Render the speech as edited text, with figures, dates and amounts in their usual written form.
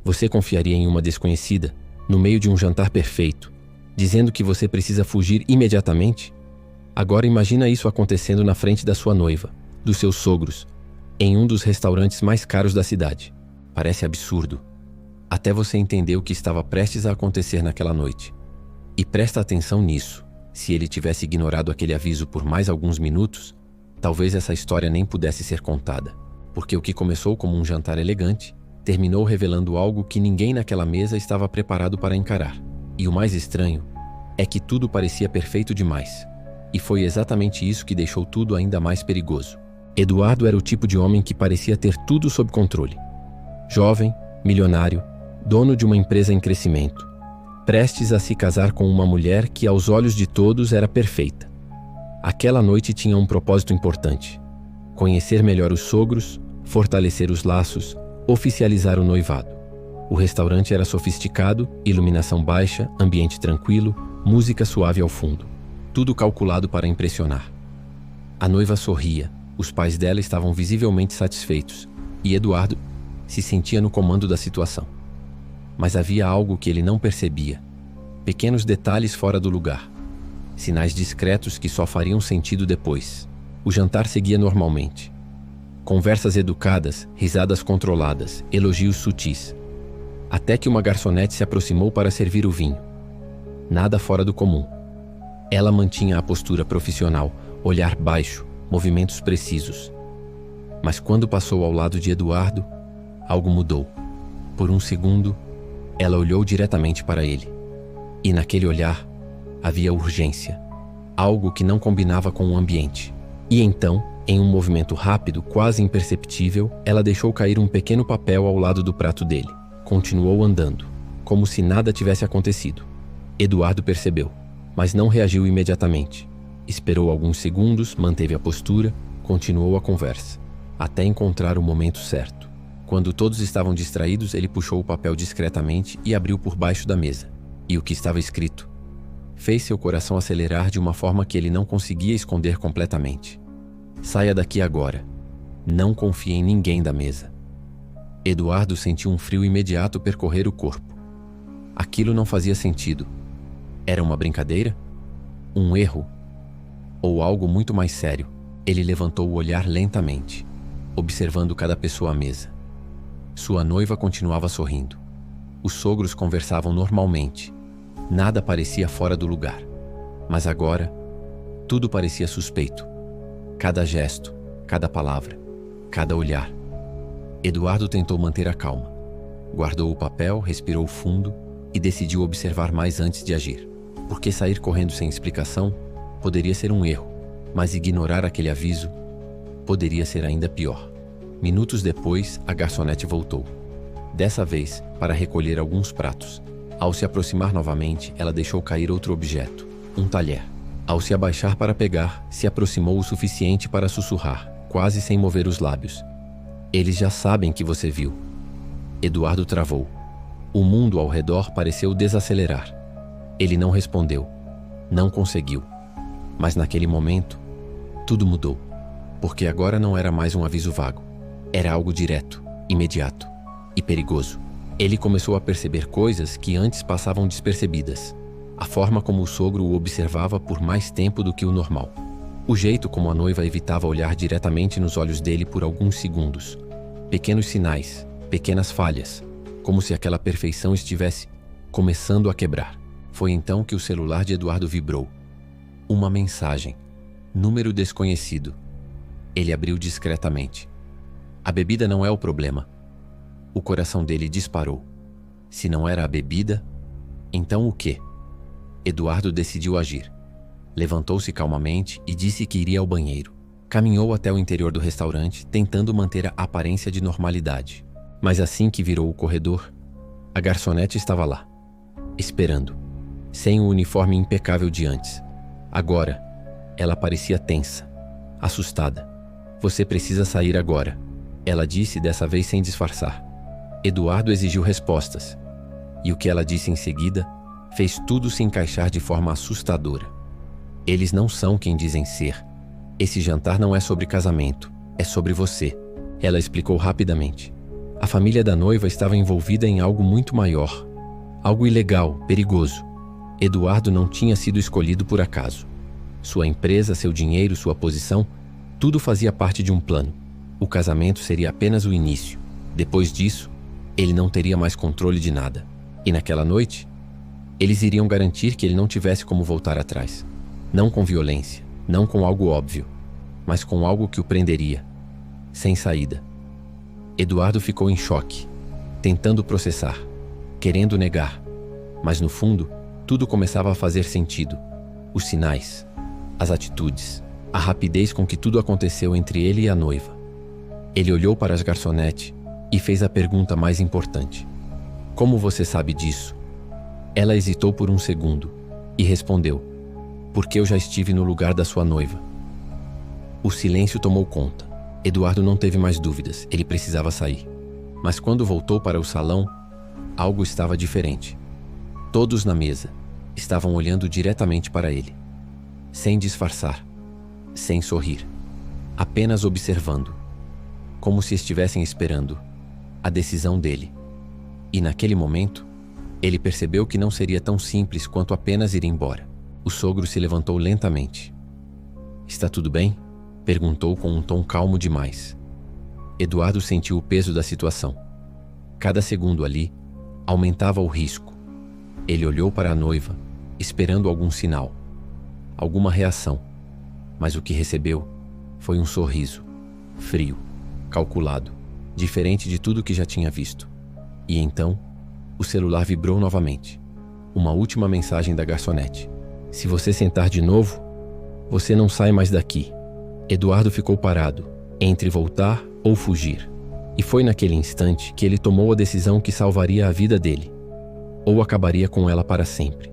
Você confiaria em uma desconhecida, no meio de um jantar perfeito, dizendo que você precisa fugir imediatamente? Agora imagina isso acontecendo na frente da sua noiva, dos seus sogros, em um dos restaurantes mais caros da cidade. Parece absurdo, até você entender o que estava prestes a acontecer naquela noite. E presta atenção nisso. Se ele tivesse ignorado aquele aviso por mais alguns minutos, talvez essa história nem pudesse ser contada, porque o que começou como um jantar elegante terminou revelando algo que ninguém naquela mesa estava preparado para encarar. E o mais estranho é que tudo parecia perfeito demais. E foi exatamente isso que deixou tudo ainda mais perigoso. Eduardo era o tipo de homem que parecia ter tudo sob controle. Jovem, milionário, dono de uma empresa em crescimento, prestes a se casar com uma mulher que aos olhos de todos era perfeita. Aquela noite tinha um propósito importante: conhecer melhor os sogros, fortalecer os laços, oficializar o noivado. O restaurante era sofisticado, iluminação baixa, ambiente tranquilo, música suave ao fundo. Tudo calculado para impressionar. A noiva sorria, os pais dela estavam visivelmente satisfeitos, e Eduardo se sentia no comando da situação. Mas havia algo que ele não percebia. Pequenos detalhes fora do lugar. Sinais discretos que só fariam sentido depois. O jantar seguia normalmente. Conversas educadas, risadas controladas, elogios sutis. Até que uma garçonete se aproximou para servir o vinho. Nada fora do comum. Ela mantinha a postura profissional, olhar baixo, movimentos precisos. Mas quando passou ao lado de Eduardo, algo mudou. Por um segundo, ela olhou diretamente para ele. E naquele olhar, havia urgência. Algo que não combinava com o ambiente. E então, em um movimento rápido, quase imperceptível, ela deixou cair um pequeno papel ao lado do prato dele. Continuou andando, como se nada tivesse acontecido. Eduardo percebeu, mas não reagiu imediatamente. Esperou alguns segundos, manteve a postura, continuou a conversa, até encontrar o momento certo. Quando todos estavam distraídos, ele puxou o papel discretamente e abriu por baixo da mesa. E o que estava escrito fez seu coração acelerar de uma forma que ele não conseguia esconder completamente. Saia daqui agora. Não confie em ninguém da mesa. Eduardo sentiu um frio imediato percorrer o corpo. Aquilo não fazia sentido. Era uma brincadeira? Um erro? Ou algo muito mais sério? Ele levantou o olhar lentamente, observando cada pessoa à mesa. Sua noiva continuava sorrindo. Os sogros conversavam normalmente. Nada parecia fora do lugar. Mas agora, tudo parecia suspeito. Cada gesto, cada palavra, cada olhar. Eduardo tentou manter a calma. Guardou o papel, respirou fundo e decidiu observar mais antes de agir. Porque sair correndo sem explicação poderia ser um erro, mas ignorar aquele aviso poderia ser ainda pior. Minutos depois, a garçonete voltou. Dessa vez, para recolher alguns pratos. Ao se aproximar novamente, ela deixou cair outro objeto, um talher. Ao se abaixar para pegar, se aproximou o suficiente para sussurrar, quase sem mover os lábios: "Eles já sabem que você viu." Eduardo travou. O mundo ao redor pareceu desacelerar. Ele não respondeu. Não conseguiu. Mas naquele momento, tudo mudou. Porque agora não era mais um aviso vago. Era algo direto, imediato e perigoso. Ele começou a perceber coisas que antes passavam despercebidas. A forma como o sogro o observava por mais tempo do que o normal. O jeito como a noiva evitava olhar diretamente nos olhos dele por alguns segundos. Pequenos sinais, pequenas falhas, como se aquela perfeição estivesse começando a quebrar. Foi então que o celular de Eduardo vibrou. Uma mensagem. Número desconhecido. Ele abriu discretamente. A bebida não é o problema. O coração dele disparou. Se não era a bebida, então o quê? Eduardo decidiu agir. Levantou-se calmamente e disse que iria ao banheiro. Caminhou até o interior do restaurante, tentando manter a aparência de normalidade. Mas assim que virou o corredor, a garçonete estava lá, esperando, sem o uniforme impecável de antes. Agora, ela parecia tensa, assustada. "Você precisa sair agora," ela disse, dessa vez sem disfarçar. Eduardo exigiu respostas, e o que ela disse em seguida fez tudo se encaixar de forma assustadora. "Eles não são quem dizem ser. Esse jantar não é sobre casamento, é sobre você," ela explicou rapidamente. A família da noiva estava envolvida em algo muito maior, algo ilegal, perigoso. Eduardo não tinha sido escolhido por acaso. Sua empresa, seu dinheiro, sua posição, tudo fazia parte de um plano. O casamento seria apenas o início. Depois disso, ele não teria mais controle de nada. E naquela noite, eles iriam garantir que ele não tivesse como voltar atrás. Não com violência, não com algo óbvio, mas com algo que o prenderia, sem saída. Eduardo ficou em choque, tentando processar, querendo negar, mas no fundo, tudo começava a fazer sentido. Os sinais, as atitudes, a rapidez com que tudo aconteceu entre ele e a noiva. Ele olhou para as garçonetes e fez a pergunta mais importante. Como você sabe disso? Ela hesitou por um segundo e respondeu, porque eu já estive no lugar da sua noiva. O silêncio tomou conta. Eduardo não teve mais dúvidas, ele precisava sair. Mas quando voltou para o salão, algo estava diferente. Todos na mesa estavam olhando diretamente para ele, sem disfarçar, sem sorrir, apenas observando, como se estivessem esperando a decisão dele. E naquele momento, ele percebeu que não seria tão simples quanto apenas ir embora. O sogro se levantou lentamente. Está tudo bem? Perguntou com um tom calmo demais. Eduardo sentiu o peso da situação. Cada segundo ali aumentava o risco. Ele olhou para a noiva, esperando algum sinal, alguma reação. Mas o que recebeu foi um sorriso, frio, calculado, diferente de tudo que já tinha visto. E então, o celular vibrou novamente. Uma última mensagem da garçonete. Se você sentar de novo, você não sai mais daqui. Eduardo ficou parado, entre voltar ou fugir. E foi naquele instante que ele tomou a decisão que salvaria a vida dele, ou acabaria com ela para sempre.